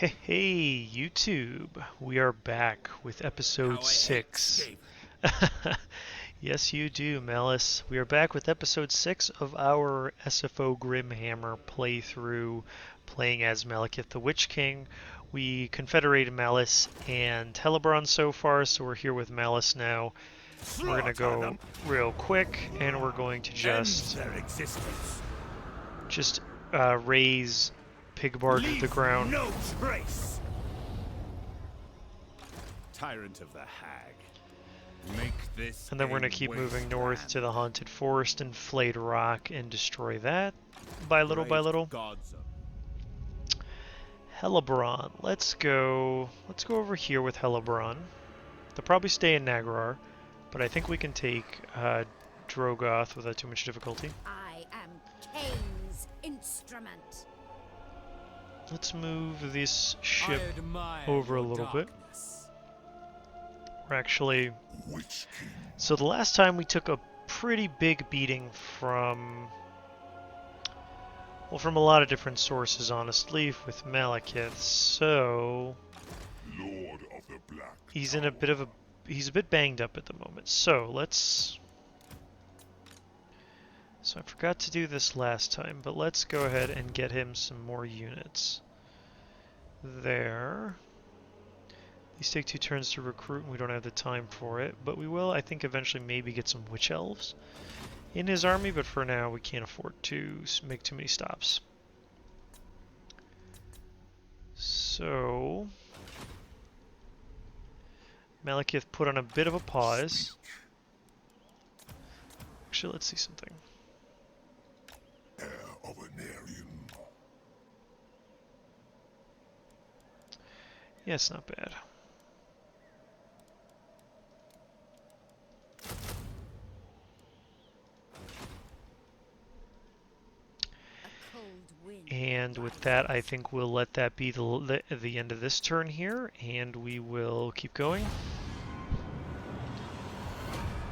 Hey, YouTube! We are back with episode 6. Yes, you do, Malice. We are back with episode 6 of our SFO Grimhammer playthrough, playing as Malekith the Witch King. We confederated Malice and Hellebron so far, so we're here with Malice now. We're gonna go real quick, and we're going to just raise Pigbard to the ground. No trace. Tyrant of the Hag. Make this. And then we're going to keep moving north to the Haunted Forest and Flayed Rock and destroy that by little by little. Hellebron. Let's go over here with Hellebron. They'll probably stay in Naggarond, but I think we can take Drogoth without too much difficulty. I am Cain's instrument. Let's move this ship over a little bit. We're actually... So the last time we took a pretty big beating from... Well, from a lot of different sources, honestly, with Malekith, so... Lord of the Black he's in a bit of a... He's a bit banged up at the moment, so let's... So I forgot to do this last time, but let's go ahead and get him some more units. There. These take 2 turns to recruit, and we don't have the time for it, but we will, I think, eventually maybe get some Witch Elves in his army, but for now we can't afford to make too many stops. So... Malekith put on a bit of a pause. Actually, let's see something. heir of an Aryan. Yeah, it's not bad. And with that, I think we'll let that be the end of this turn here, and we will keep going.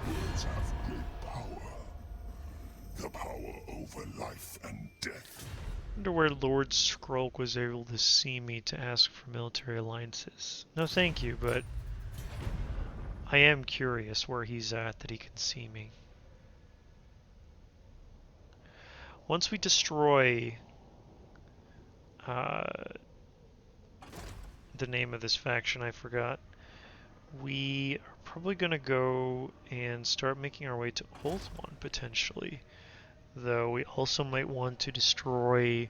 Words have great power. The power over life and death. I wonder where Lord Skrulk was able to see me to ask for military alliances. No thank you, but I am curious where he's at that he can see me. Once we destroy the name of this faction, I forgot, we are probably going to go and start making our way to Ulthuan, potentially. Though we also might want to destroy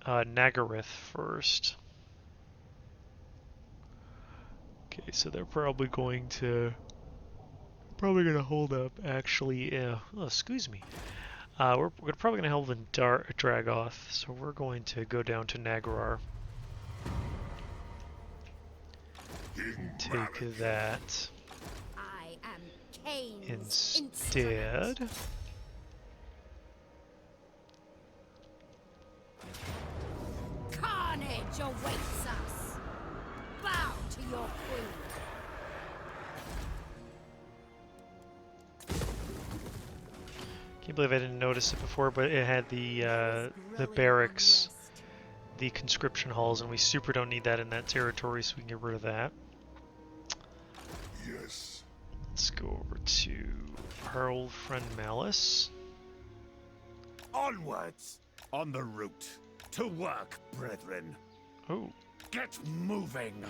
Naggarond first. Okay, so they're probably going to hold up. Actually, oh, excuse me. We're probably going to hold in Dragoth, so we're going to go down to Naggarond. Take that I am Cain's instead. instrument. Carnage awaits us. Bow to your queen. Can't believe I didn't notice it before, but it had the barracks, the conscription halls, and we super don't need that in that territory, so we can get rid of that. Yes. Let's go over to our old friend Malice. Onwards! On the route. To work, brethren. Oh, Get moving!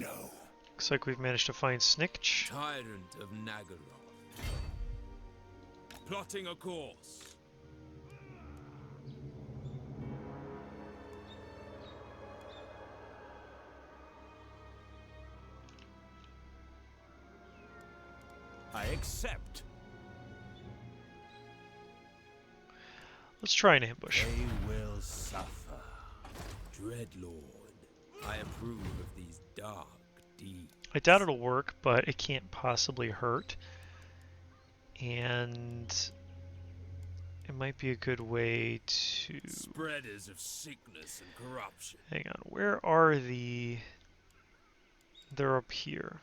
No. looks like we've managed to find Snikch. Tyrant of Naggarond. Plotting a course. I accept. Let's try an ambush. They will suffer. Dreadlord, I approve of these dark deeds. I doubt it'll work, but it can't possibly hurt. And it might be a good way to... Spreaders of sickness and corruption. Hang on, where are the... They're up here.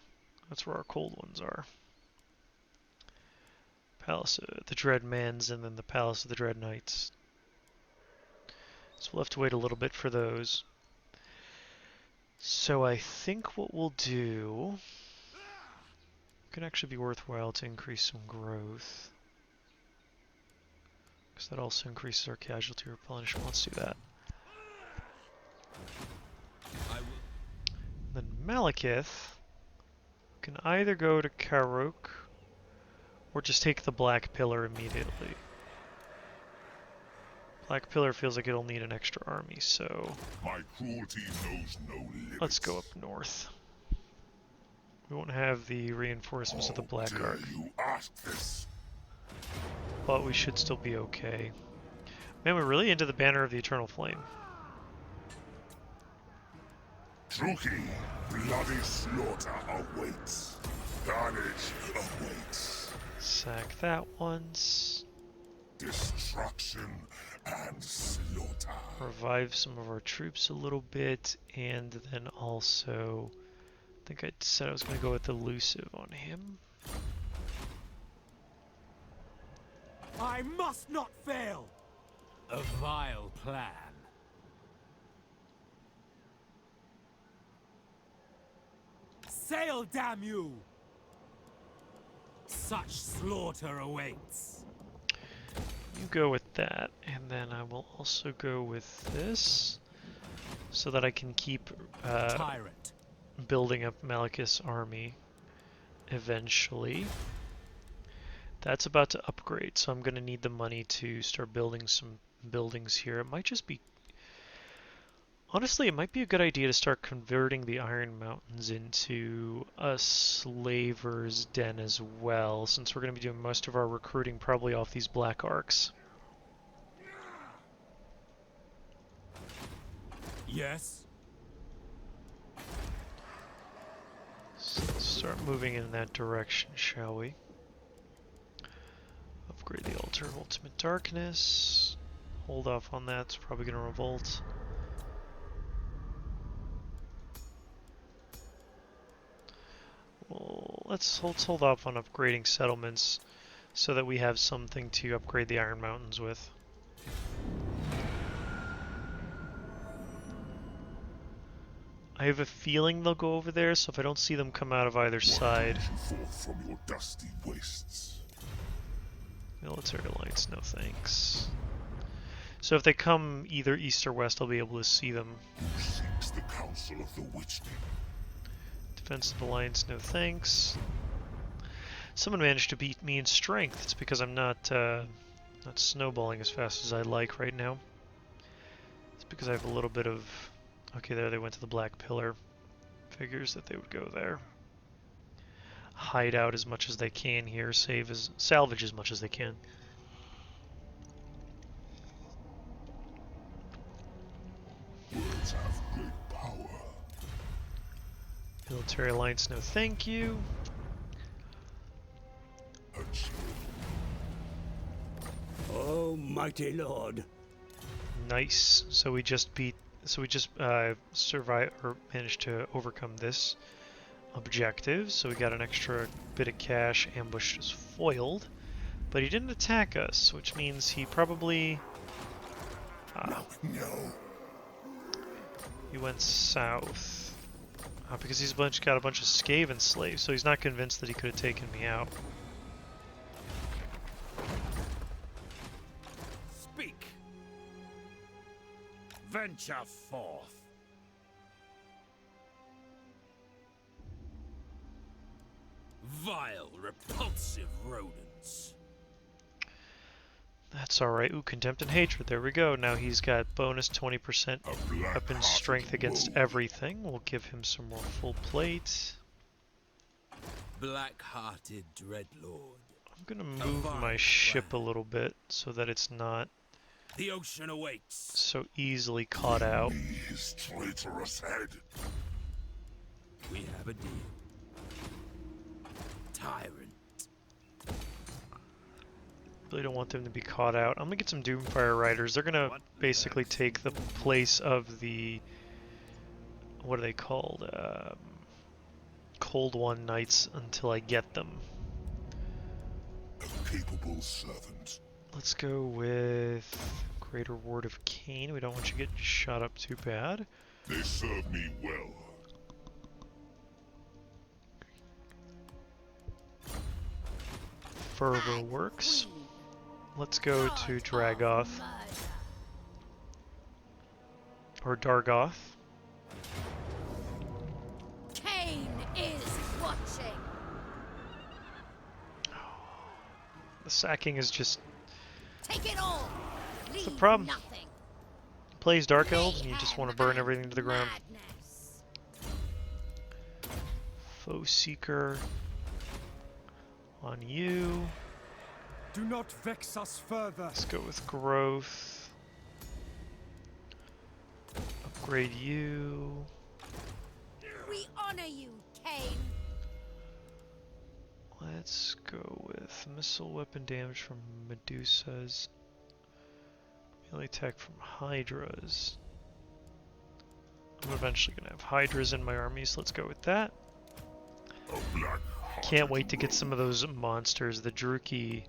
That's where our cold ones are. Palace of the Dread Mans and then the Palace of the Dread Knights. So we'll have to wait a little bit for those. So I think what we'll do could actually be worthwhile to increase some growth. Because that also increases our casualty replenishment. Let's do that. Then Malekith can either go to Karuk or just take the Black Pillar immediately. Black Pillar feels like it'll need an extra army, so My cruelty knows no limits. let's go up north. We won't have the reinforcements of the Black How dare Ark, you ask this? but we should still be okay. Man, we're really into the Banner of the Eternal Flame. Druki, bloody slaughter awaits. Carnage awaits. Sack that once. Destruction and slaughter. Revive some of our troops a little bit, and then also, I think I said I was going to go with elusive on him. I must not fail! A vile plan. Sail, damn you! Such slaughter awaits. You go with that, and then I will also go with this, so that I can keep Tyrant. building up Malekith's army eventually. That's about to upgrade, so I'm going to need the money to start building some buildings here. It might just be... Honestly, it might be a good idea to start converting the Iron Mountains into a slaver's den as well, since we're going to be doing most of our recruiting probably off these Black Arcs. Yes? So let's start moving in that direction, shall we? Upgrade the Altar of Ultimate Darkness. Hold off on that, it's probably going to revolt. Well, let's hold off on upgrading settlements so that we have something to upgrade the Iron Mountains with. I have a feeling they'll go over there, so if I don't see them come out of either side... You forth from your dusty wastes. Military alliance, no thanks. So if they come either east or west, I'll be able to see them. Who seeks the counsel of the Witch King? Defensive alliance, no thanks. Someone managed to beat me in strength. It's because I'm not snowballing as fast as I like right now. It's because I have a little bit of... Okay, there they went to the Black Pillar. Figures that they would go there. Hide out as much as they can here, salvage as much as they can. Words have great power. Military alliance, no thank you. Oh, mighty lord. Nice. So we just survived or managed to overcome this objective. So we got an extra bit of cash. Ambush is foiled, but he didn't attack us, which means he probably No. he went south because he's got a bunch of Skaven slaves. So he's not convinced that he could have taken me out. Speak. Venture forth. Vile, repulsive rodents. That's alright. Ooh, Contempt and Hatred. There we go. Now he's got bonus 20% weapon strength against everything. We'll give him some more full plate. Black-hearted dreadlord. I'm gonna move my ship a little bit so that it's not The ocean awaits. so easily caught out. Me his traitorous head. We have a deal. Tyrant. Really don't want them to be caught out. I'm gonna get some Doomfire Riders. They're gonna basically take the place of the... What are they called? Cold One Knights until I get them. A capable servant. Let's go with Greater Ward of Cain. We don't want you to get shot up too bad. They serve me well. Fervor works. Let's go to Dragoth. Or Dargoth. Cain is watching. The sacking is just Take it all. the Leave problem. nothing. Plays Dark Elves and you just want to burn everything to the ground. Madness. Foe Seeker on you. Do not vex us further. Let's go with Growth. Upgrade you. We honor you, Cain. Let's go with missile weapon damage from Medusas. Melee attack from Hydras. I'm eventually going to have Hydras in my army, so let's go with that. Can't wait to get some of those monsters. The Druki,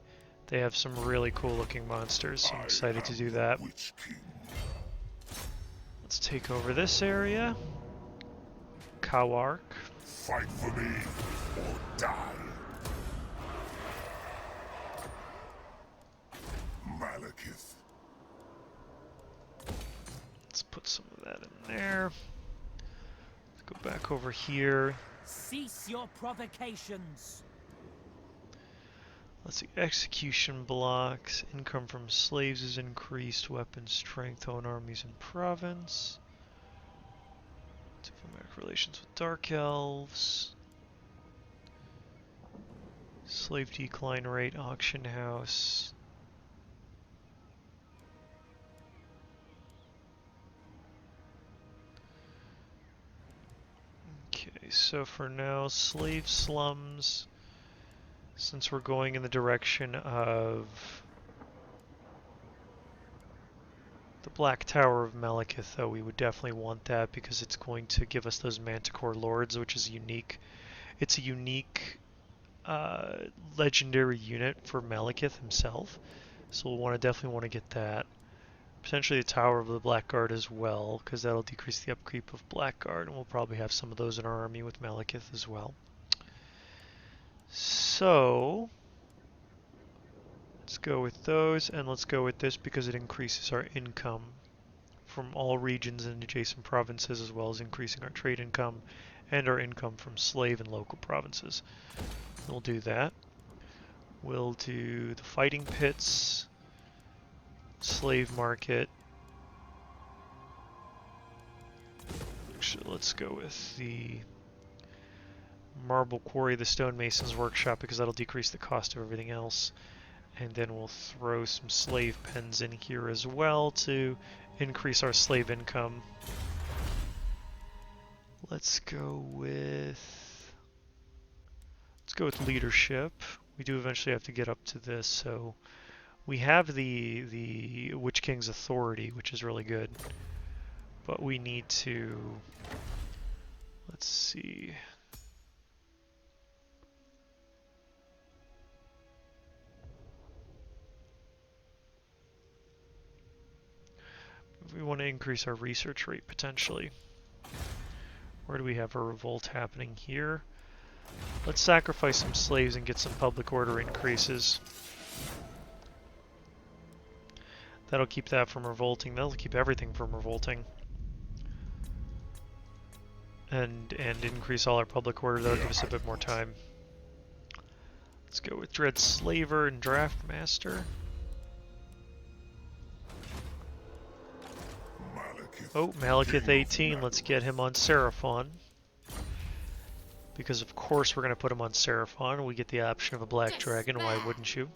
they have some really cool looking monsters, so I'm excited to do that. Let's take over this area. Kawark. Fight for me or die. Malekith. Let's put some of that in there. Let's go back over here. Cease your provocations. Let's see, execution blocks, income from slaves is increased, weapon strength, own armies and province. Diplomatic relations with dark elves. Slave decline rate, auction house. Okay, so for now, slave slums. Since we're going in the direction of the Black Tower of Malekith, though, we would definitely want that because it's going to give us those Manticore Lords, which is unique. It's a unique legendary unit for Malekith himself, so we'll definitely want to get that. Potentially the Tower of the Blackguard as well, because that'll decrease the upkeep of Blackguard, and we'll probably have some of those in our army with Malekith as well. So, let's go with those, and let's go with this because it increases our income from all regions and adjacent provinces, as well as increasing our trade income and our income from slave and local provinces. We'll do that. We'll do the fighting pits, slave market. Actually, let's go with the marble quarry, the stonemason's workshop, because that'll decrease the cost of everything else. And then we'll throw some slave pens in here as well to increase our slave income. Let's go with leadership. We do eventually have to get up to this, so we have the Witch King's authority, which is really good. But we need to, let's see. We want to increase our research rate potentially. Where do we have a revolt happening here? Let's sacrifice some slaves and get some public order increases. That'll keep that from revolting. That'll keep everything from revolting. And increase all our public order. That'll give us a bit more time. Let's go with Dread Slaver and Draft Master. Oh, Malekith 18, let's get him on Seraphon. Because of course we're going to put him on Seraphon. We get the option of a black dragon, why wouldn't you?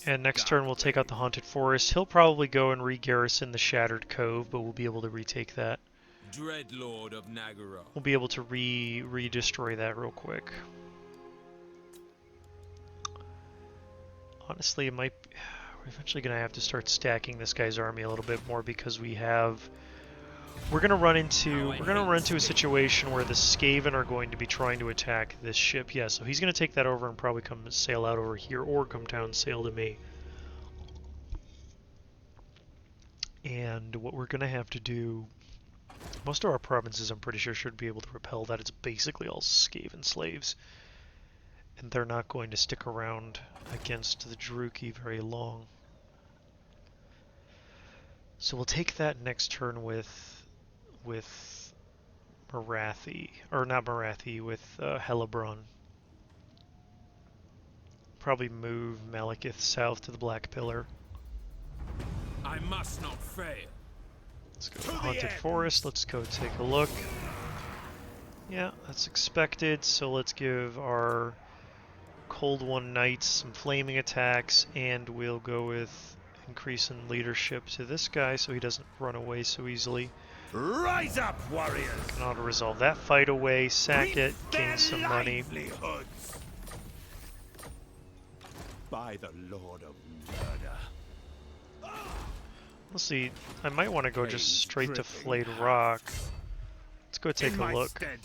And next turn we'll take out the Haunted Forest. He'll probably go and re-garrison the Shattered Cove, but we'll be able to retake that. Dreadlord of Naggarond. We'll be able to re-destroy that real quick. Honestly, it might... We're eventually going to have to start stacking this guy's army a little bit more because we have... We're going to run into a situation where the Skaven are going to be trying to attack this ship. Yeah, so he's going to take that over and probably come sail out over here or come down sail to me. And what we're going to have to do Most of our provinces, I'm pretty sure, should be able to repel that. It's basically all Skaven slaves. And they're not going to stick around against the Druki very long. So we'll take that next turn with Marathi, or not Marathi, with Hellebrun. Probably move Malekith south to the Black Pillar. I must not fail. Let's go to the Haunted Forest. Let's go take a look. Yeah, that's expected. So let's give our Cold One Knights some flaming attacks, and we'll go with increase in leadership to this guy so he doesn't run away so easily. Rise up, warriors! Can auto-resolve that fight away, sack it, gain some money. livelihoods. By the Lord of Murder. Let's see, I might want to go just straight to Dripping Flayed half. Rock. Let's go take In a my look. stead.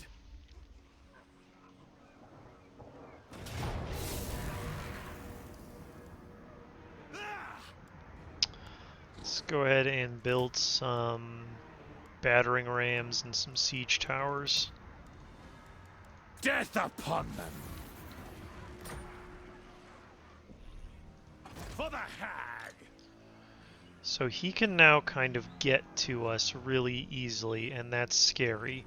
Let's go ahead and build some battering rams and some siege towers. Death upon them! For the hag! So he can now kind of get to us really easily, and that's scary.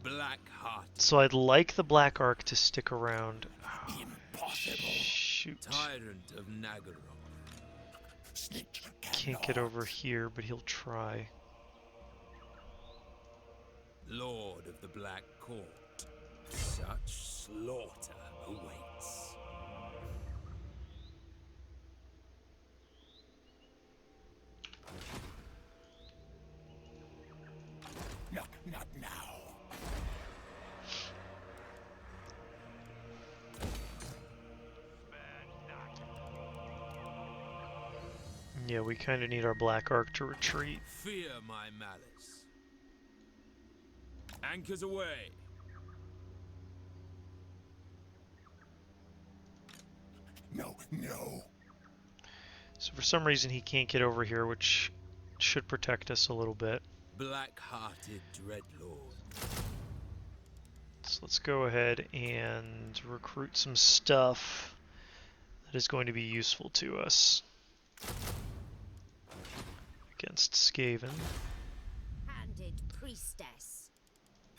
Black Heart. So I'd like the Black Ark to stick around. Oh, Impossible. shoot. Tyrant of Naggarond. Can't get over here, but he'll try. Lord of the Black Court. Such slaughter awaits. Not now. Yeah, we kind of need our Black Ark to retreat. Fear my malice. Anchors away. No. So for some reason he can't get over here, which should protect us a little bit. Black-hearted dreadlord. So let's go ahead and recruit some stuff that is going to be useful to us against Skaven. Handed priestess.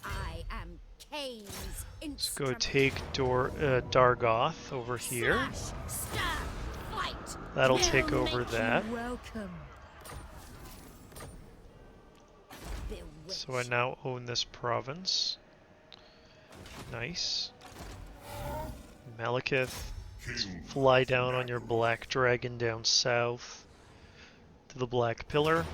I am Cain's Let's go instrument. take Dargoth over here. Slash, stab, fight. That'll We'll take over make you that. Welcome. So I now own this province. Nice. Malekith, let's fly down on your black dragon down south to the Black Pillar.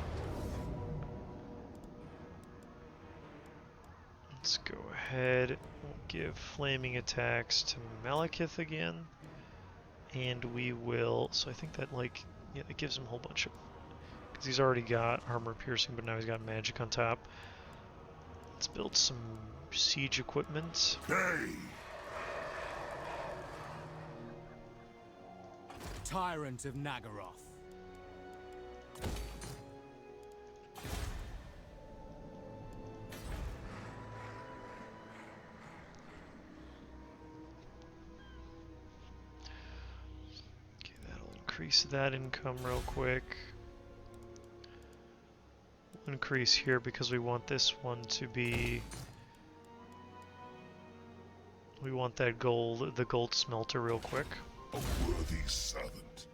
Let's go ahead. We'll give flaming attacks to Malekith again. And we will, so I think that yeah, it gives him a whole bunch of, because he's already got armor piercing, but now he's got magic on top. Let's build some siege equipment. Hey! Tyrant of Naggaroth. Okay, that'll increase that income real quick. We'll increase here because we want this one to be... We want that gold, the gold smelter real quick. A worthy servant.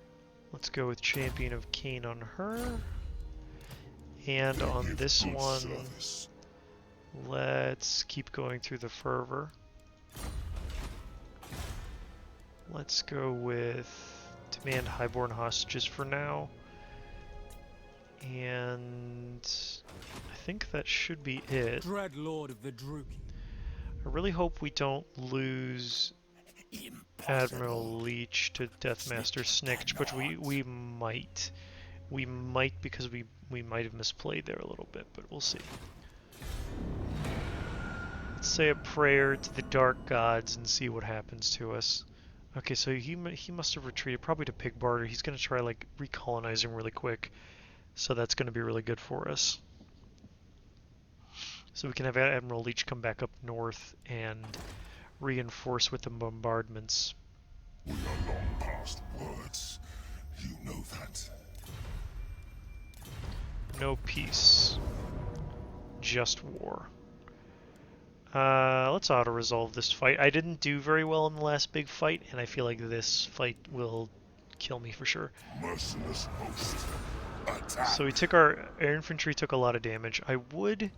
Let's go with Champion of Cain on her. And on Give this good one, service. let's keep going through the fervor. Let's go with demand highborn hostages for now. And I think that should be it. Dreadlord of the Druki. I really hope we don't lose Admiral Leech to Deathmaster Snicked, but we might. We might, because we might have misplayed there a little bit, but we'll see. Let's say a prayer to the dark gods and see what happens to us. Okay, so he must have retreated, probably to Pig Barter. He's going to try like recolonizing really quick, so that's going to be really good for us. So we can have Admiral Leech come back up north and reinforce with the bombardments. We are long past words. You know that. No peace. Just war. Let's auto-resolve this fight. I didn't do very well in the last big fight, and I feel like this fight will kill me for sure. Merciless host. Attack. So we took our infantry took a lot of damage. I would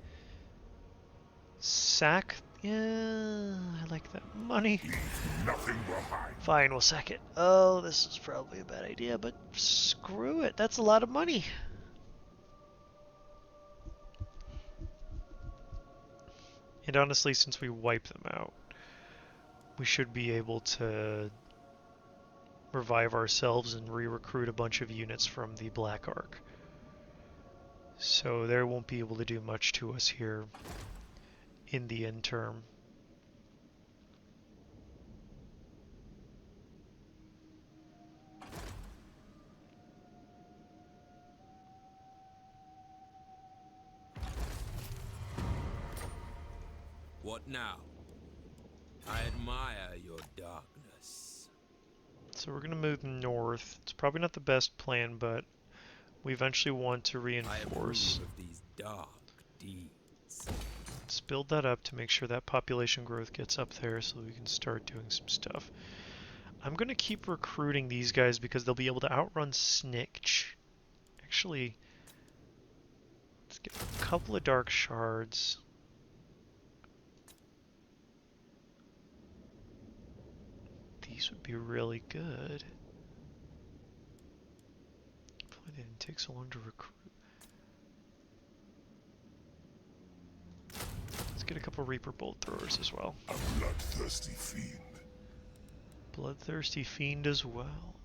sack. Yeah, I like that money. Leave nothing behind. Fine, we'll sack it. Oh, this is probably a bad idea, but screw it. That's a lot of money. And honestly, since we wipe them out, we should be able to revive ourselves and re-recruit a bunch of units from the Black Ark. So they won't be able to do much to us here in the interim. What now? I admire your darkness. So we're going to move north. It's probably not the best plan, but we eventually want to I reinforce. approve of these dark deeds. Let's build that up to make sure that population growth gets up there so we can start doing some stuff. I'm going to keep recruiting these guys because they'll be able to outrun Snitch. Actually, let's get a couple of dark shards. These would be really good. Hopefully they didn't take so long to recruit. Let's get a couple Reaper Bolt Throwers as well. A bloodthirsty fiend. Bloodthirsty Fiend as well,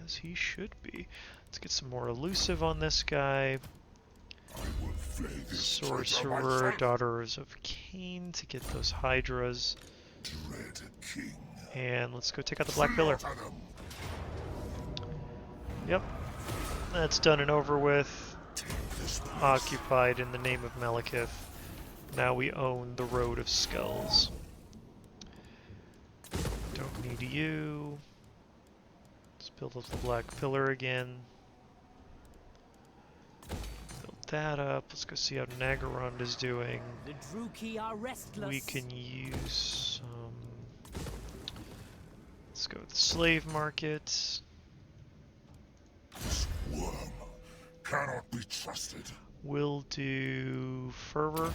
as he should be. Let's get some more elusive on this guy. I will flay this traitor Sorcerer, myself. Daughters of Cain to get those Hydras. Dread king. And let's go take out the Black Pillar. Slaughter them. Yep, that's done and over with. Take this place. Occupied in the name of Malekith. Now we own the Road of Skulls. Don't need you. Let's build up the Black Pillar again. Build that up. Let's go see how Naggarond is doing. The Druki are restless. We can use some. Let's go with the slave market. This worm cannot be trusted. We'll do fervor.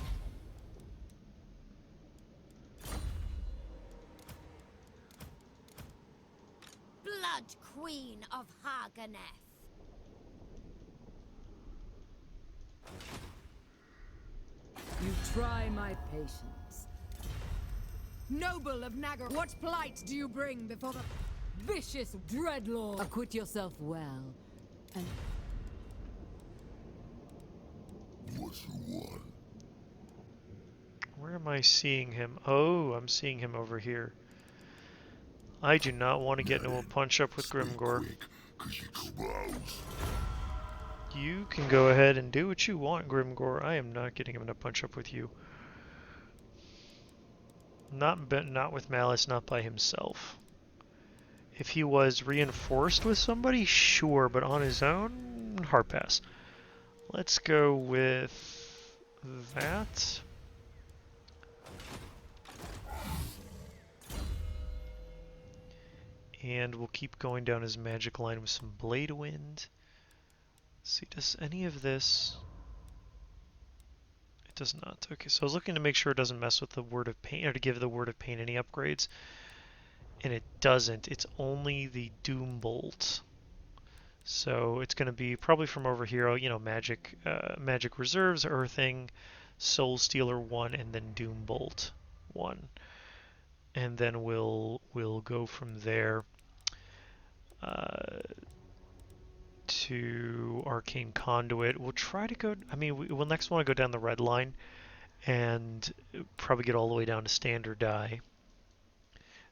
Blood Queen of Haganeth. You try my patience. Noble of Naggarond, what plight do you bring before the vicious dreadlord? Acquit yourself well, and What you want? Where am I seeing him? Oh, I'm seeing him over here. I do not want to get into a punch-up with Grimgor. Quick, 'cause you close. You can go ahead and do what you want, Grimgor. I am not getting him in a punch-up with you. Not with Malice, not by himself. If he was reinforced with somebody, sure, but on his own, hard pass. Let's go with that. And we'll keep going down his magic line with some Blade Wind. See, does any of this... It does not. Okay, so I was looking to make sure it doesn't mess with the Word of Pain, or to give the Word of Pain any upgrades. And it doesn't. It's only the Doom Bolt. So it's going to be probably from over here, you know, Magic Reserves, Earthing, Soul Stealer 1, and then Doom Bolt 1. And then we'll go from there to Arcane Conduit. We'll try to go, I mean, we'll next want to go down the red line and probably get all the way down to Standard Die.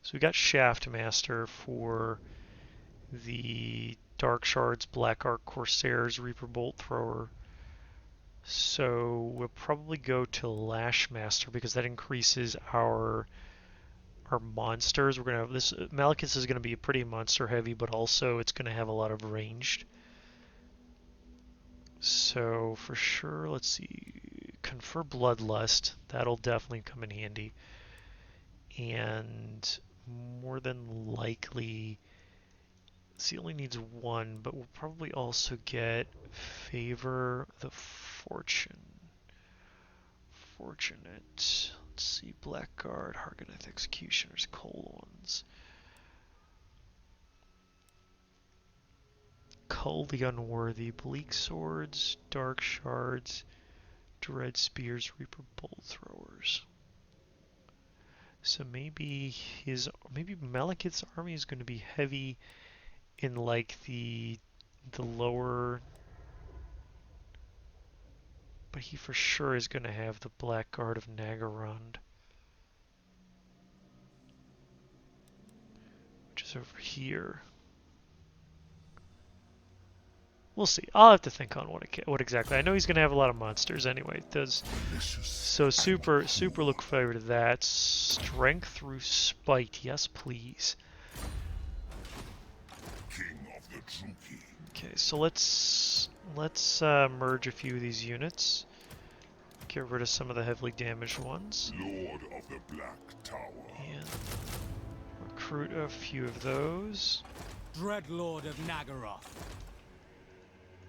So we got Shaft Master for the Dark Shards, Black Ark, Corsairs, Reaper Bolt Thrower. So we'll probably go to Lashmaster because that increases our monsters. We're gonna have this. Malekith is gonna be pretty monster heavy, but also it's gonna have a lot of ranged. So for sure, let's see. Confer Bloodlust. That'll definitely come in handy. And more than likely, he only needs one, but we'll probably also get Favor the Fortune. Fortunate. Let's see. Blackguard, Hargoneth Executioners, Cold Ones. Cull the Unworthy, Bleak Swords, Dark Shards, Dread Spears, Reaper Bolt Throwers. So maybe Malekith's army is going to be heavy in like the lower, but he for sure is going to have the Blackguard of Naggarond, which is over here. We'll see. I'll have to think on what exactly. I know he's going to have a lot of monsters anyway. It does. So super look forward to that. Strength through spite. Yes, please. King of the Druki. Okay, so let's merge a few of these units. Get rid of some of the heavily damaged ones. Lord of the Black Tower. And recruit a few of those. Dreadlord of Naggaroth.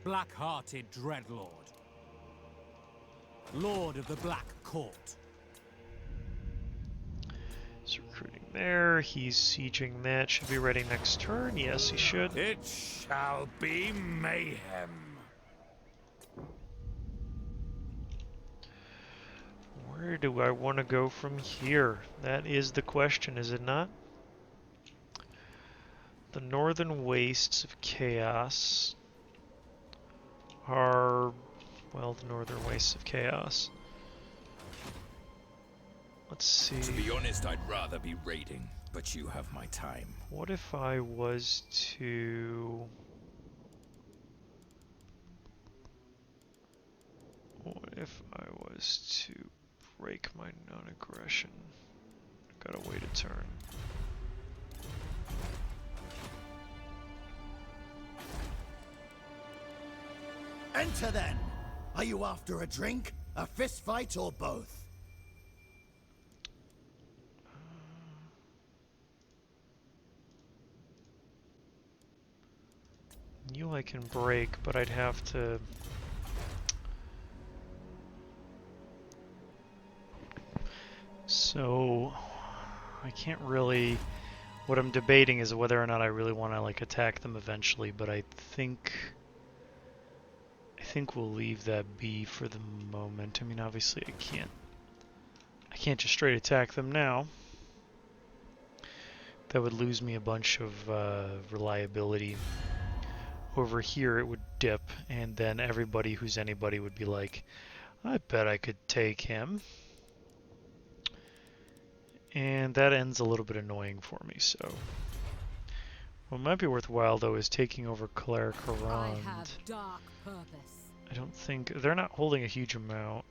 Black-hearted Dreadlord. Lord of the Black Court. He's recruiting there. He's sieging that. Should be ready next turn. Yes, he should. It shall be mayhem. Where do I want to go from here? That is the question, is it not? The Northern Wastes of Chaos are, well, the Northern Wastes of Chaos. Let's see. To be honest, I'd rather be raiding, but you have my time. What if I was to... What if I was to break my non-aggression? Gotta wait a turn. Enter then! Are you after a drink, a fist fight, or both? You I can break, but I'd have to... So... I can't really... What I'm debating is whether or not I really want to like attack them eventually, but I think we'll leave that be for the moment. I mean, obviously I can't just straight attack them now. That would lose me a bunch of reliability. Over here it would dip, and then everybody who's anybody would be like, I bet I could take him. And that ends a little bit annoying for me, so... What might be worthwhile, though, is taking over Clericharond. I have dark purpose. I don't think... They're not holding a huge amount.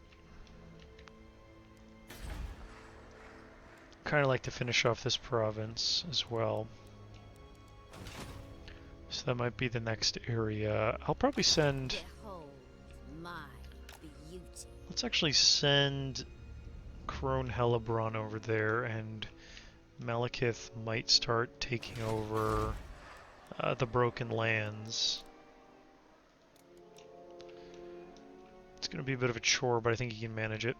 Kind of like to finish off this province as well. So that might be the next area. I'll probably send... Behold my beauty. Let's actually send Crone Hellebron over there, and Malekith might start taking over the Broken Lands. It's going to be a bit of a chore, but I think he can manage it.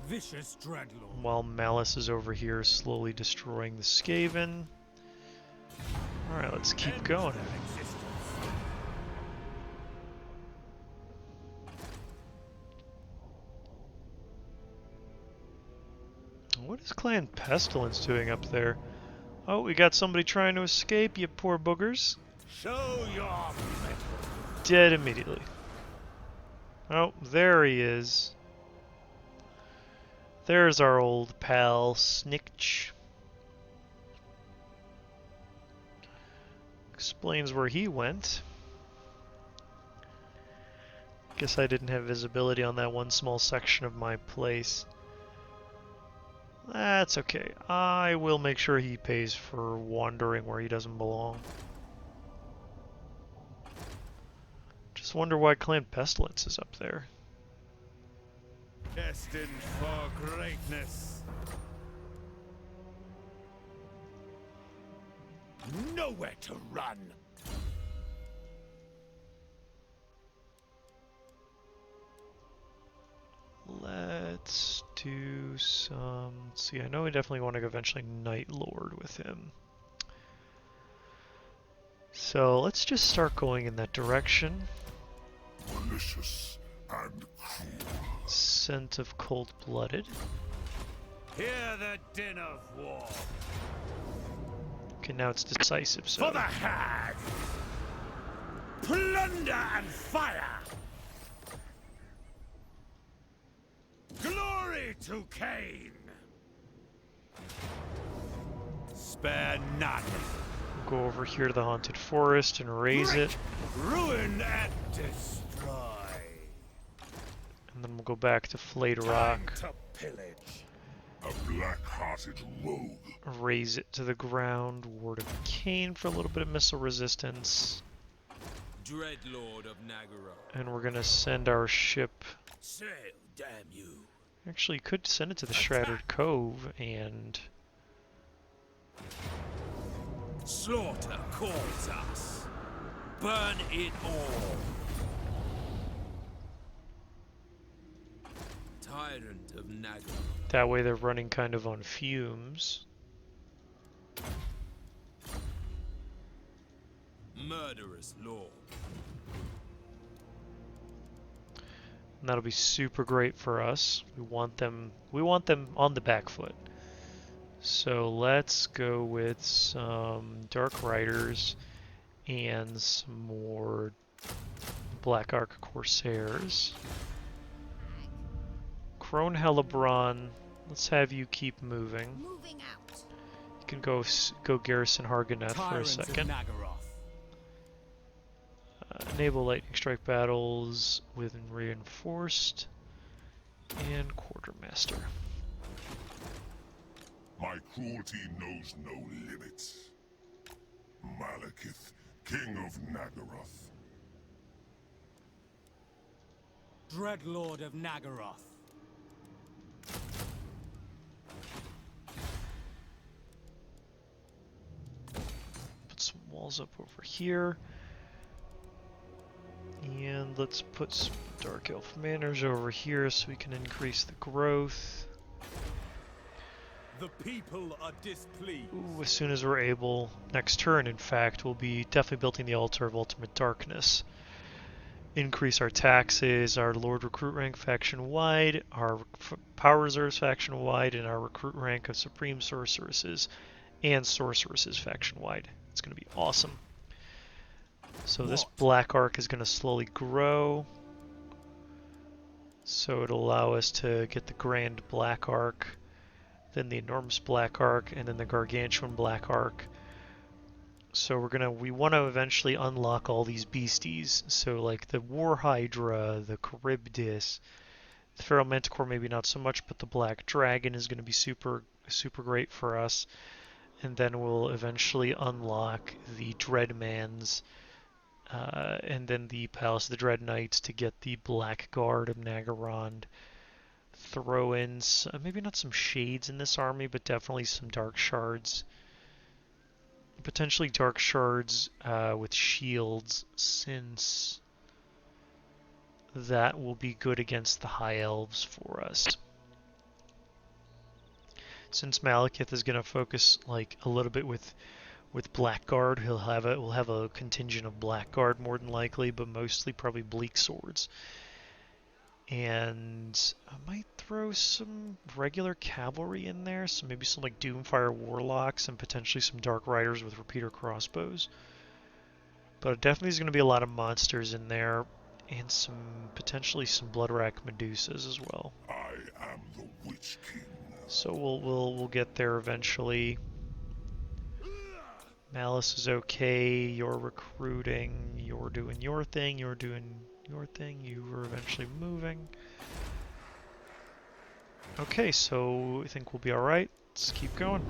Vicious Dreadlord. While Malice is over here slowly destroying the Skaven. Alright, let's keep going. What is Clan Pestilence doing up there? Oh, we got somebody trying to escape, you poor boogers. Show your mettle. Dead immediately. Oh, there he is. There's our old pal, Snikch. Explains where he went. Guess I didn't have visibility on that one small section of my place. That's okay. I will make sure he pays for wandering where he doesn't belong. Just wonder why Clan Pestilence is up there. Destined for greatness. Nowhere to run. Let's do some... Let's see, I know we definitely want to go eventually Night Lord with him. So let's just start going in that direction. Malicious and cruel. Scent of Cold-Blooded. Hear the din of war. Okay, now it's decisive, so... For the hag! Plunder and fire! Glory to Cain! Spare none. We'll go over here to the Haunted Forest and raise it. Ruin and destroy. And then we'll go back to Flayed Rock. Time to pillage. A black-hearted rogue. Raise it to the ground. Ward of Cain for a little bit of missile resistance. Dreadlord of Naggarond. And we're gonna send our ship... Sail, damn you. Actually, could send it to the Shrouded Cove and... Slaughter calls us. Burn it all. Tyrant of Naggarond. that way they're running kind of on fumes. Murderous lord. And that'll be super great for us. We want them on the back foot. So let's go with some Dark Riders and some more Black Ark Corsairs. Crone Hellebron, let's have you keep moving. Moving out. You can go garrison Hargoneth for a Tyrants of second. Naggaroth. Enable lightning strike battles with reinforced and quartermaster. My cruelty knows no limits. Malekith, King of Naggaroth. Dreadlord of Naggaroth. Put some walls up over here. And let's put some Dark Elf Manors over here so we can increase the growth. The people are displeased. Ooh, as soon as we're able, next turn in fact, we'll be definitely building the Altar of Ultimate Darkness. Increase our taxes, our Lord Recruit rank faction-wide, our Power Reserves faction-wide, and our Recruit rank of Supreme Sorceresses and Sorceresses faction-wide. It's going to be awesome. So this Black Ark is going to slowly grow. So it'll allow us to get the Grand Black Ark, then the Enormous Black Ark, and then the Gargantuan Black Ark. So we want to eventually unlock all these beasties. So like the War Hydra, the Charybdis, the Feral Manticore maybe not so much, but the Black Dragon is going to be super great for us. And then we'll eventually unlock the Dreadmans, and then the Palace of the Dread Knights to get the Black Guard of Naggarond. Throw in maybe not some Shades in this army, but definitely some Dark Shards. Potentially Dark Shards with shields, since that will be good against the High Elves for us. Since Malekith is going to focus like a little bit with Blackguard, we'll have a contingent of Blackguard more than likely, but mostly probably Bleak Swords. And I might throw some regular cavalry in there, so maybe some like Doomfire Warlocks and potentially some Dark Riders with repeater crossbows. But definitely there's going to be a lot of monsters in there, and potentially some Bloodrack Medusas as well. I am the Witch King. So we'll get there eventually. Malice is okay. You're recruiting. You're doing your thing. You're doing your thing. You were eventually moving. Okay, so I think we'll be alright. Let's keep going.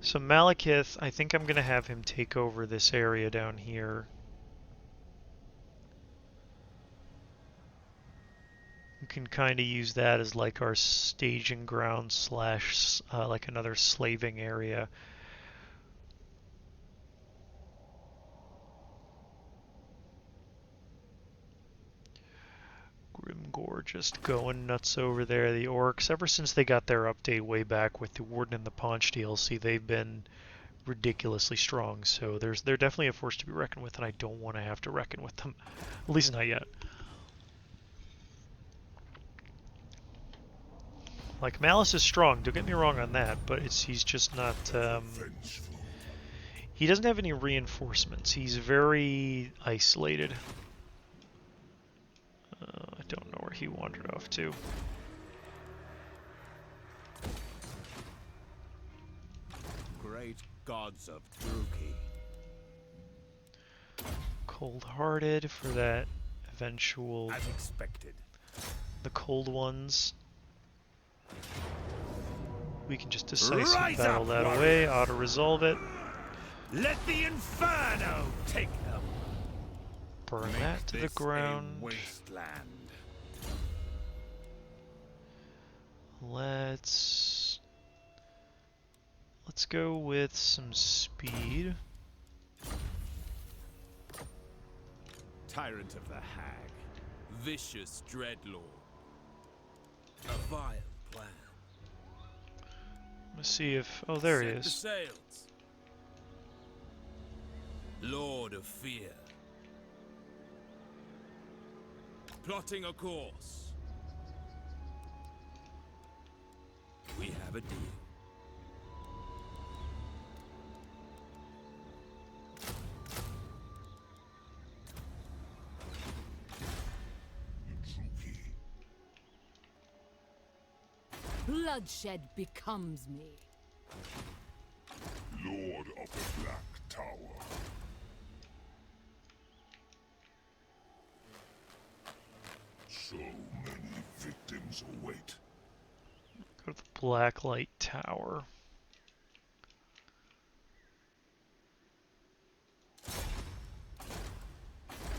So Malekith, I think I'm going to have him take over this area down here. We can kind of use that as like our staging ground slash like another slaving area. Grimgore just going nuts over there. The orcs, ever since they got their update way back with the Warden and the Paunch DLC, they've been ridiculously strong. So they're definitely a force to be reckoned with, and I don't want to have to reckon with them. At least not yet. Like, Malice is strong, don't get me wrong on that, but he's just not, he doesn't have any reinforcements. He's very isolated. I don't know where he wandered off to. Great gods of Druki. Cold-hearted for that eventual... As expected. The cold ones. We can just decisive Rise battle up, that warriors. away, auto-resolve it. Let the inferno take them. Burn Make that to the this a ground. wasteland. Let's go with some speed. Tyrant of the Hag. Vicious dreadlord. A vile plan. Let's see if... Oh, there he Set the is. sails. Lord of Fear. Plotting a course. We have a deal. Bloodshed becomes me. Lord of the Black Tower. So many victims await. Go to the Blacklight Tower.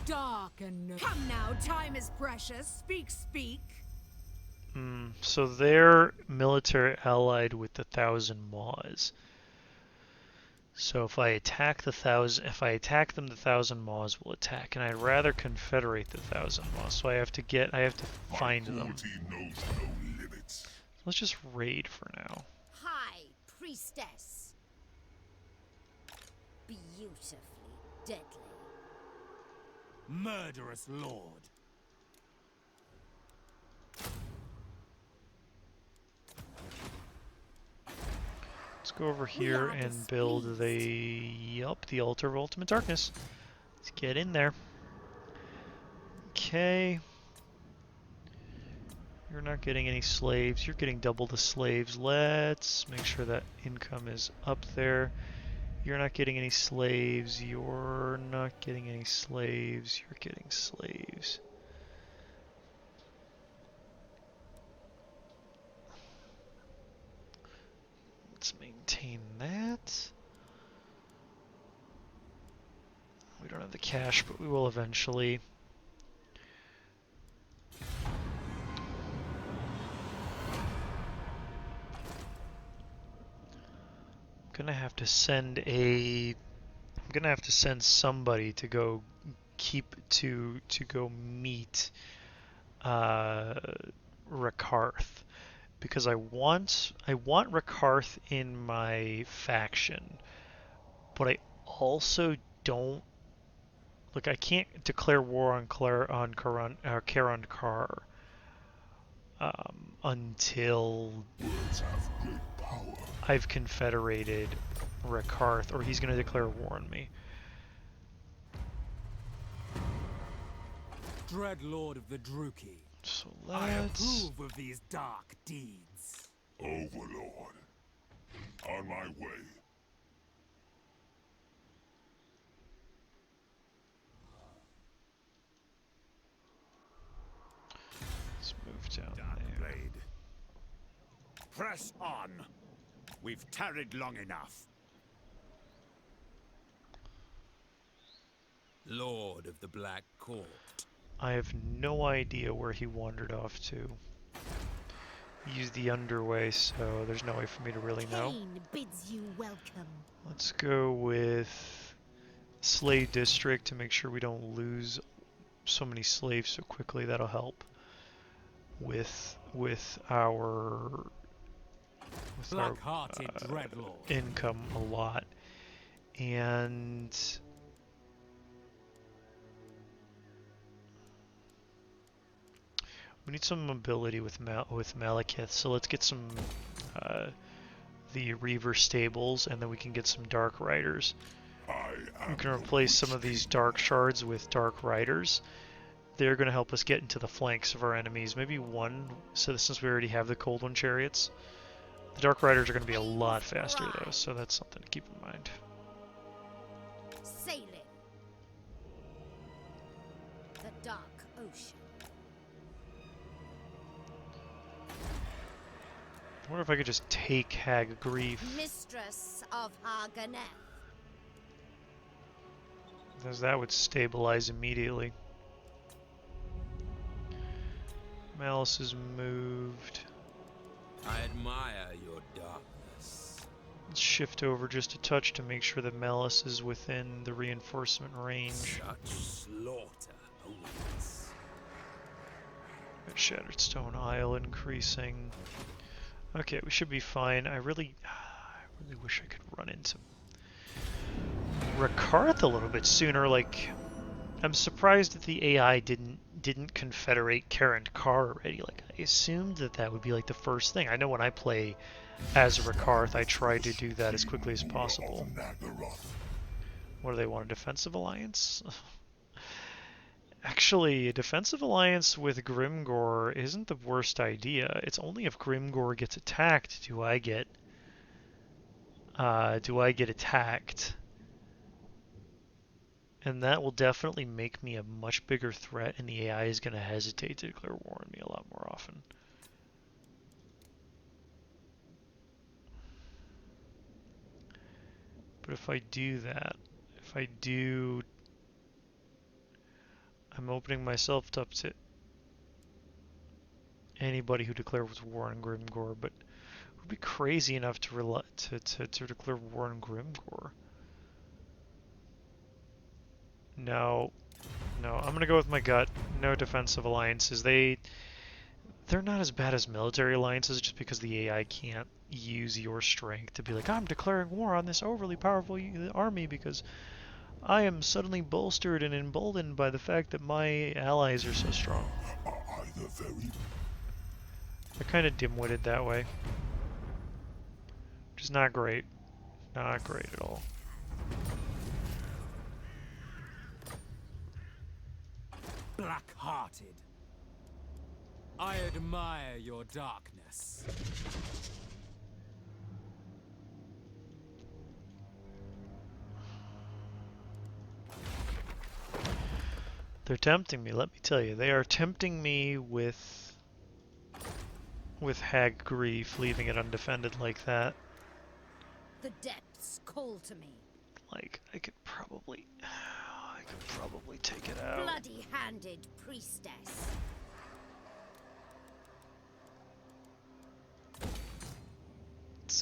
Dark and Come now, time is precious. Speak, speak. So they're military allied with the Thousand Maws. So if I attack them, the Thousand Maws will attack, and I'd rather confederate the Thousand Maws. So I have to find them. Cruelty knows no limits. Let's just raid for now. High priestess. Beautifully deadly. Murderous lord. Let's go over here and build the altar of ultimate darkness. Let's get in there. Okay. You're not getting any slaves. You're getting double the slaves. Let's make sure that income is up there. You're not getting any slaves. You're not getting any slaves. You're getting slaves. Let's maintain that. We don't have the cash, but we will eventually. I'm gonna have to send somebody to go go meet Rakarth, because I want Rakarth in my faction, but I also don't like I can't declare war on Karon Kar until Words have great power. I've confederated Rakarth, or he's going to declare war on me. Dreadlord of the Druki. So I let's... approve of these dark deeds. Overlord. On my way. Press on. We've tarried long enough. Lord of the Black Court. I have no idea where he wandered off to. He used the underway, so there's no way for me to really know. Cain bids you welcome. Let's go with Slave District to make sure we don't lose so many slaves so quickly. That'll help with our Black-hearted dreadlord. income a lot. And we need some mobility with Malekith, so let's get some the Reaver stables, and then we can get some Dark Riders. We can replace some of these Dark Shards with Dark Riders. They're going to help us get into the flanks of our enemies. Maybe one, so since we already have the Cold One chariots. The Dark Riders are going to be a lot faster though, so that's something to keep in mind. Sailing. The dark ocean. I wonder if I could just take Hag Grief, Mistress of Arganeth. because that would stabilize immediately. Malice is moved. I admire your darkness. Let's shift over just a touch to make sure that Malice is within the reinforcement range. Such slaughter awaits. Got Shattered Stone Isle increasing. Okay, we should be fine. I really wish I could run into Rakarth a little bit sooner. Like, I'm surprised that the AI didn't confederate Karen Carr already. Like, I assumed that would be like the first thing. I know when I play as Rakarth, I try to do that as quickly as possible. What do they want, a defensive alliance? Actually, a defensive alliance with Grimgor isn't the worst idea. It's only if Grimgor gets attacked do I get attacked. And that will definitely make me a much bigger threat, and the AI is going to hesitate to declare war on me a lot more often. But if I do that, I'm opening myself up to anybody who declares war on Grimgor, but who'd be crazy enough to declare war on Grimgor? No, I'm gonna go with my gut. No defensive alliances. They're not as bad as military alliances just because the AI can't use your strength to be like, I'm declaring war on this overly powerful army because I am suddenly bolstered and emboldened by the fact that my allies are so strong. They're kind of dim-witted that way. Which is not great. Not great at all. Black-hearted. I admire your darkness. They're tempting me, let me tell you. They are tempting me with Hag Grief, leaving it undefended like that. The depths call to me. Like, I could probably take it out. Bloody-handed priestess.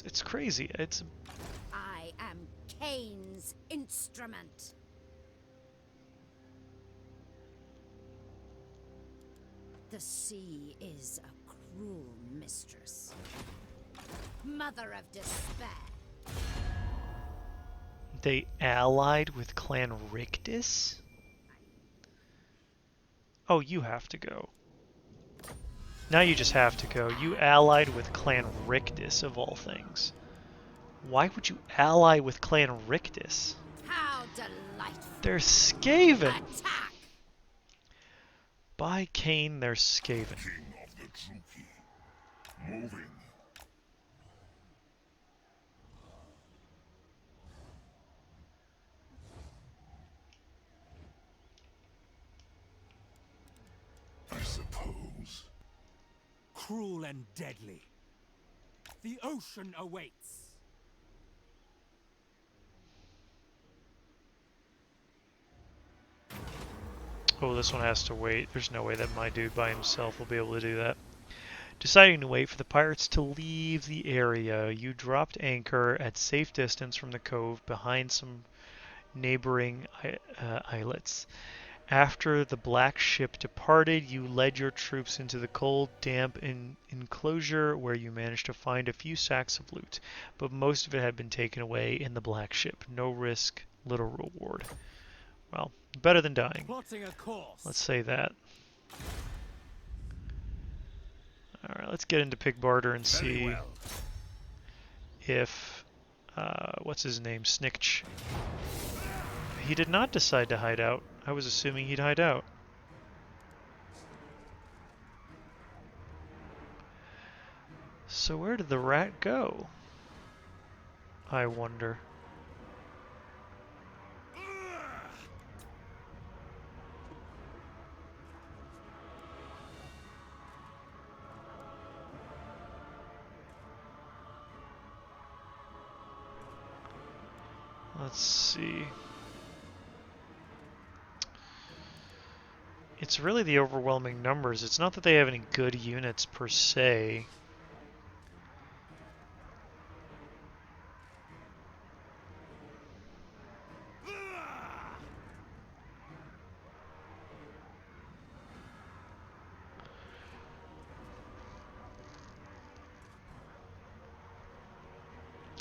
It's crazy. I am Cain's instrument. The sea is a cruel mistress. Mother of despair. They allied with Clan Rictus? Oh, you have to go. Now you just have to go. You allied with Clan Rictus, of all things. Why would you ally with Clan Rictus? How delightful. They're Skaven! Attack! By Cain, they're Skaven. King of the Druki. Moving. I suppose. Cruel and deadly. The ocean awaits. Oh, this one has to wait. There's no way that my dude by himself will be able to do that. Deciding to wait for the pirates to leave the area, you dropped anchor at safe distance from the cove behind some neighboring islets. After the black ship departed, you led your troops into the cold, damp enclosure where you managed to find a few sacks of loot, but most of it had been taken away in the black ship. No risk, little reward. Well, better than dying. Plotting a course. Let's say that. Alright, let's get into Pig Barter and see if, what's his name, Snickch. He did not decide to hide out. I was assuming he'd hide out. So where did the rat go? I wonder. Let's see. It's really the overwhelming numbers. It's not that they have any good units per se.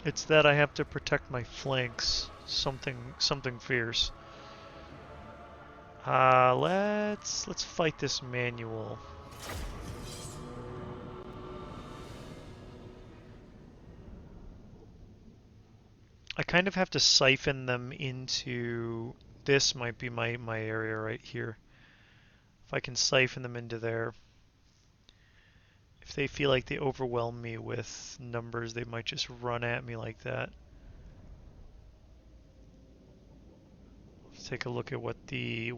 It's that I have to protect my flanks. Something fierce. Let's fight this manual. I kind of have to siphon them into... This might be my area right here. If I can siphon them into there. If they feel like they overwhelm me with numbers, they might just run at me like that. Let's take a look at what the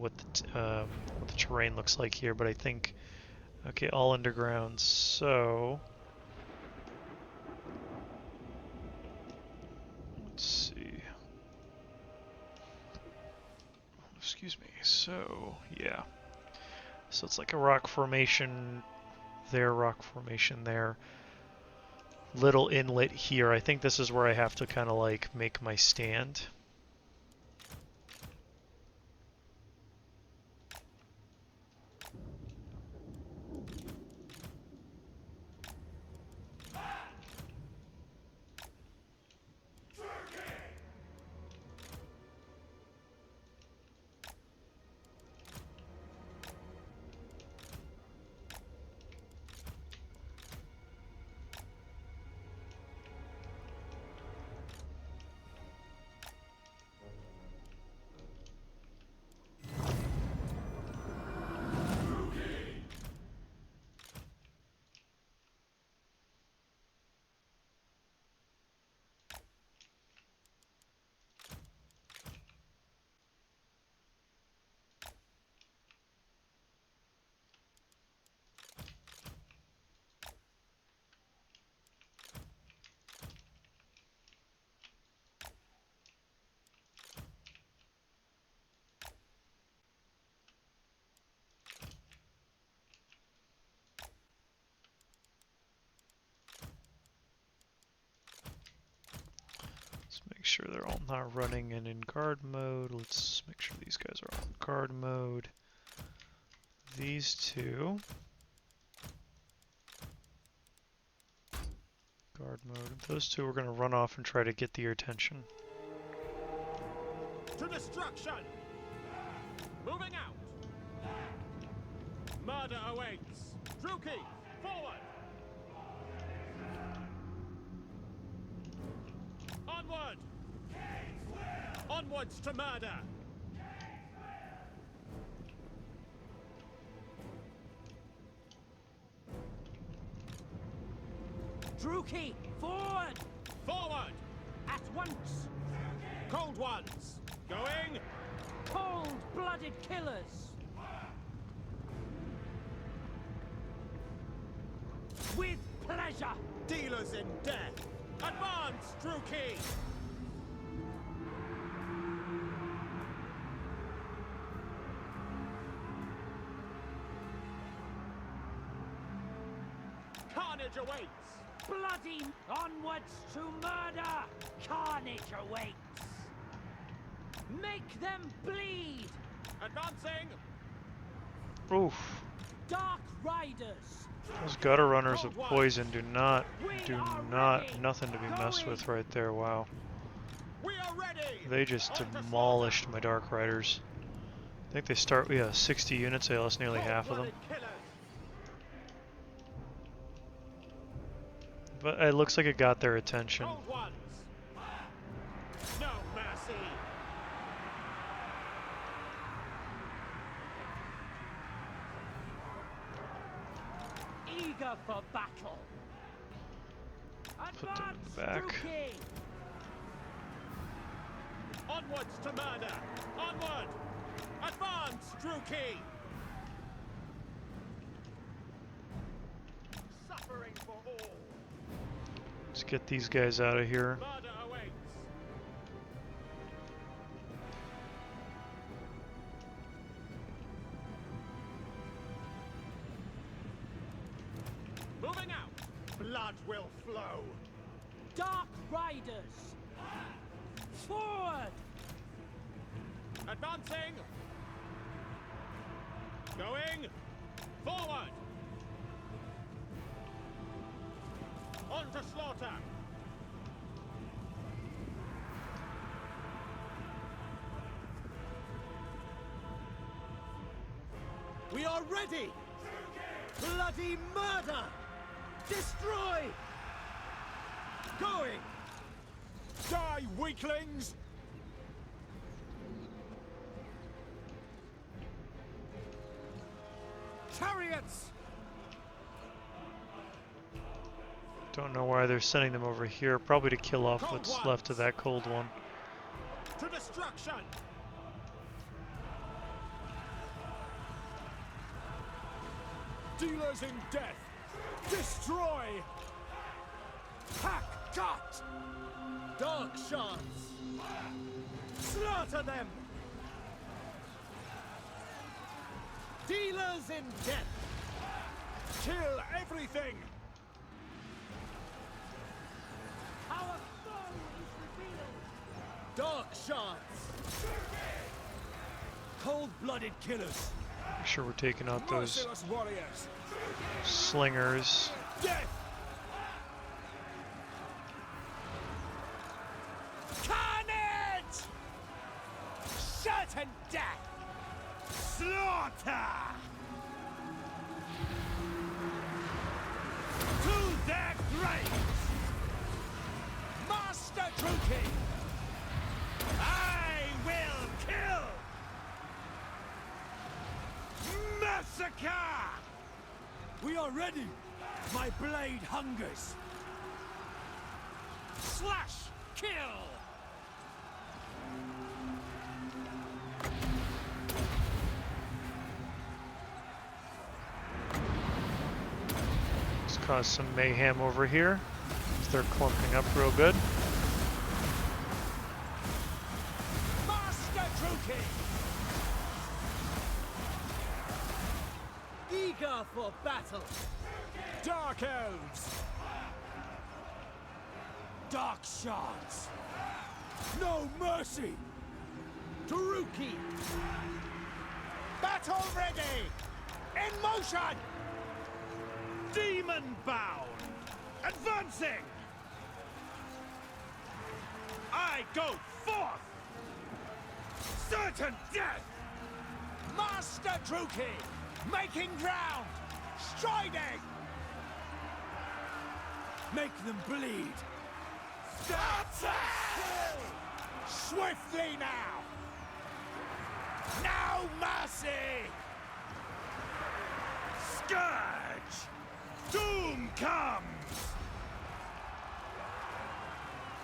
terrain looks like here, but I think... Okay, all underground, so... Let's see. Excuse me. So, yeah. So it's like a rock formation there, rock formation there. Little inlet here. I think this is where I have to kind of like make my stand. Make sure they're all not running and in guard mode. Let's make sure these guys are on guard mode. These two. Guard mode. Those two are going to run off and try to get your attention. To destruction! Moving out! Murder awaits! Druki, forward! Onward! Onwards to murder! Druki, forward! Forward! At once! Cold ones! Going! Cold-blooded killers! With pleasure! treasure! Dealers in death! Advance, Druki! Carnage awaits! Bloody onwards to murder! Carnage awaits! Make them bleed! Advancing! Oof. Dark Riders! Those gutter runners of poison do not, nothing to be messed with right there. Wow. We are ready! They just demolished my Dark Riders. I think they start, yeah, 60 units. They lost nearly half of them. But it looks like it got their attention. Cold ones! No mercy! Eager for battle! Put them Advance, back. Druki! Onwards to murder! Onward! Advance, Druki! Suffering for all! Let's get these guys out of here. Murder awaits! Moving out! Blood will flow! Dark Riders! Forward! Advancing! Going! Forward! On to slaughter! We are ready! Bloody murder! Destroy! Going! Die, weaklings! Chariots! Don't know why they're sending them over here. Probably to kill off what's left of that cold one. To destruction! Dealers in death! Destroy! Hack! Cut! Dark shards! Slaughter them! Dealers in death! Kill everything! Our foe is revealed! Dark shards! Cold-blooded killers! Make sure we're taking out those Merciless warriors! slingers. Death! Carnage! Certain death! Slaughter! To their graves! Master Druki! I will kill! Massacre! We are ready! My blade hungers! Slash! Kill! Let's cause some mayhem over here. They're clumping up real good. Master Druki! Eager for battle! Dark elves! Dark shards! No mercy! Druki! Battle ready! In motion! Demon bound! Advancing! I go forth! Certain death! Master Druki! Making ground! Striding! Make them bleed! Swiftly now! No mercy! Scourge! Doom comes!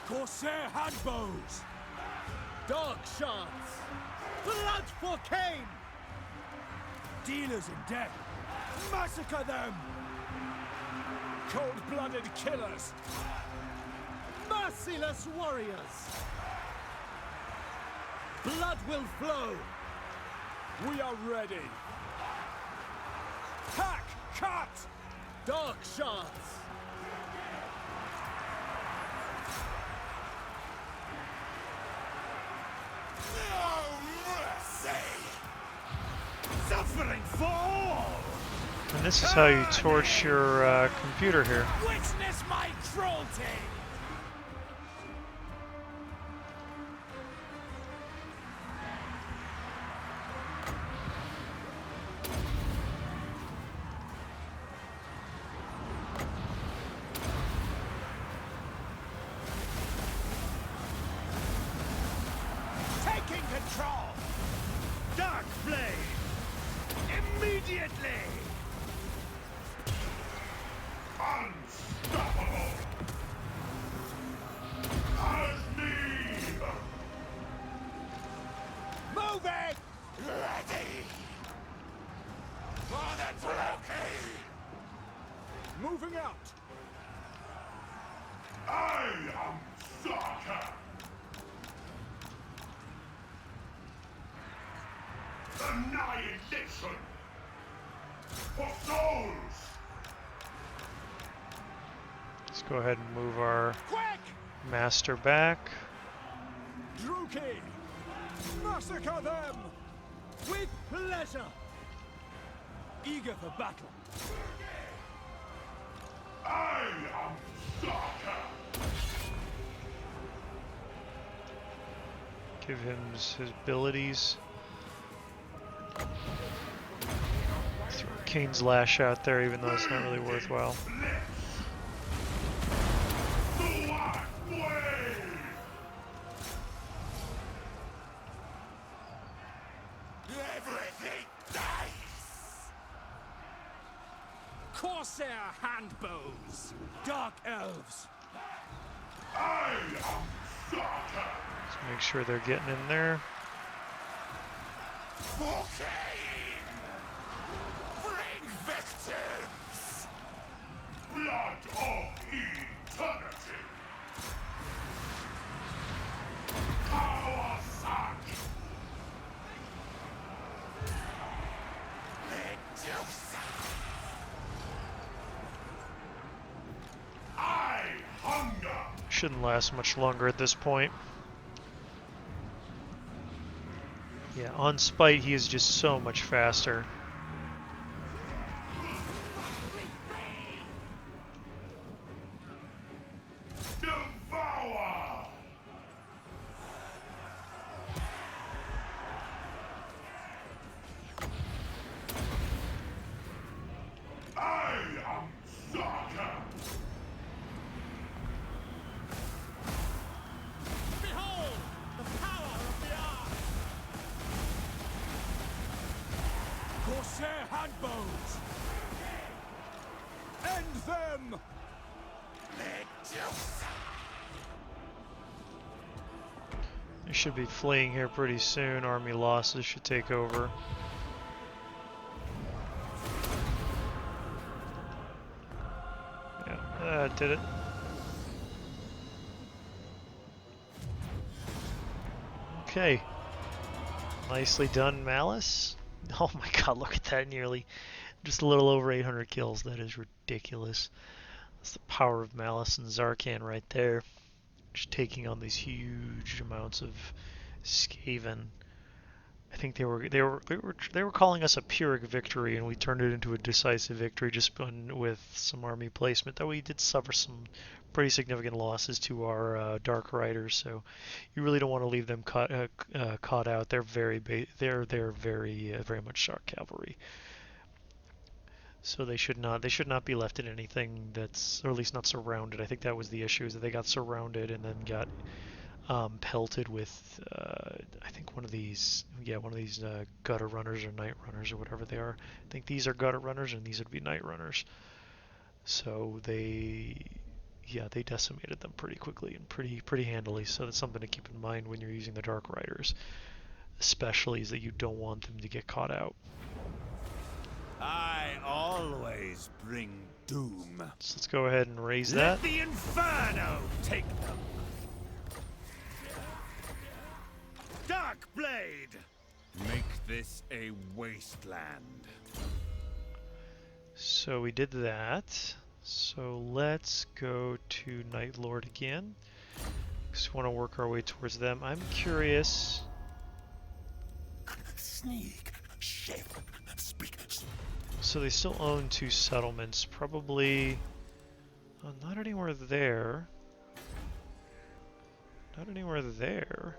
Corsair handbows! Dark shards! Blood for Cain! Dealers in death! Massacre them! Cold-blooded killers. Merciless warriors! Blood will flow! We are ready. Hack! Cut! Dark shards! No mercy! Suffering for all! And this is how you torch your computer here. Witness my cruelty! Taking control! Dark flame! Immediately! Unstoppable! As need! Moving! Ready! For the trophy! Moving out! I am Stalker! Annihilation! For souls! Let's go ahead and move our Quick! master back. Druki! Massacre them! With pleasure! Eager for battle. I am Stalker! Give him his abilities. Throw Kane's Lash out there, even though it's not really worthwhile. Black Blade! Everything dies! Corsair handbows! Dark elves! I am Stalker! Let's make sure they're getting in there. For Kane! Bring victims! Blood of eternity! Power suck! Medusa! I hunger! Shouldn't last much longer at this point. Yeah, on Spite he is just so much faster. Devour! I am Stalker! Behold! The power of the arm! Corsair handbows! End them! Medusa! They should be fleeing here pretty soon. Army losses should take over. Yeah, that did it. Okay. Nicely done, Malice. Oh my god, look at that, nearly just a little over 800 kills. That is ridiculous. That's the power of Malice and Zarkan right there. Just taking on these huge amounts of Skaven. I think they were calling us a Pyrrhic victory, and we turned it into a decisive victory just with some army placement. Though we did suffer some pretty significant losses to our Dark Riders, so you really don't want to leave them caught out. They're very very much Shark cavalry. So they should not be left in anything that's, or at least not surrounded. I think that was the issue, is that they got surrounded and then got pelted with I think one of these gutter runners or night runners or whatever they are. I think these are gutter runners and these would be night runners. So they decimated them pretty quickly and pretty handily. So that's something to keep in mind when you're using the Dark Riders, especially is that you don't want them to get caught out. I always bring doom. So let's go ahead and raise Let that. the inferno take them. Dark blade. Make this a wasteland. So we did that. So let's go to Night Lord again. Just want to work our way towards them. I'm curious. Sneak, shape, speak. So they still own 2 settlements. Probably not anywhere there. Not anywhere there.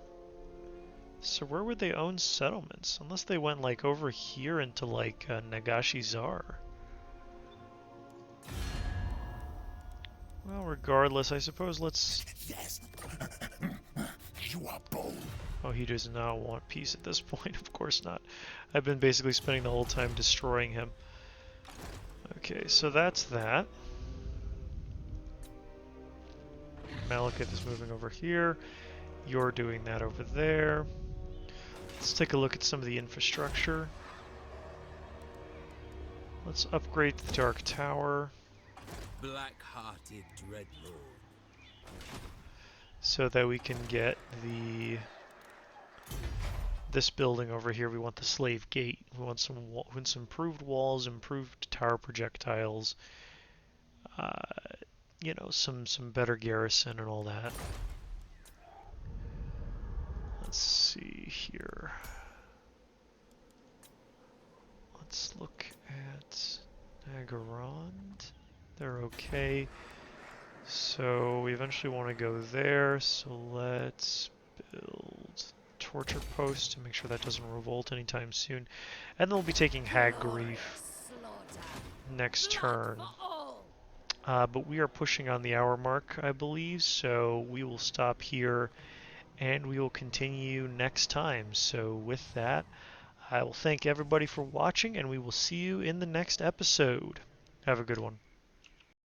So where would they own settlements? Unless they went like over here into like Nagashi Zar. Well, regardless, I suppose let's... Yes. You are bold. Oh, he does not want peace at this point. Of course not. I've been basically spending the whole time destroying him. Okay, so that's that. Malekith is moving over here. You're doing that over there. Let's take a look at some of the infrastructure. Let's upgrade the Dark Tower. Black-hearted dreadlord. So that we can get this building over here. We want the Slave Gate. We want some improved walls, improved tower projectiles. You know, some better garrison and all that. Let's see here. Let's look at Naggarond. They're okay. So we eventually want to go there. So let's build torture post to make sure that doesn't revolt anytime soon. And then we'll be taking Hag Grief next turn. But we are pushing on the hour mark, I believe, so we will stop here and we will continue next time. So with that, I will thank everybody for watching and we will see you in the next episode. Have a good one.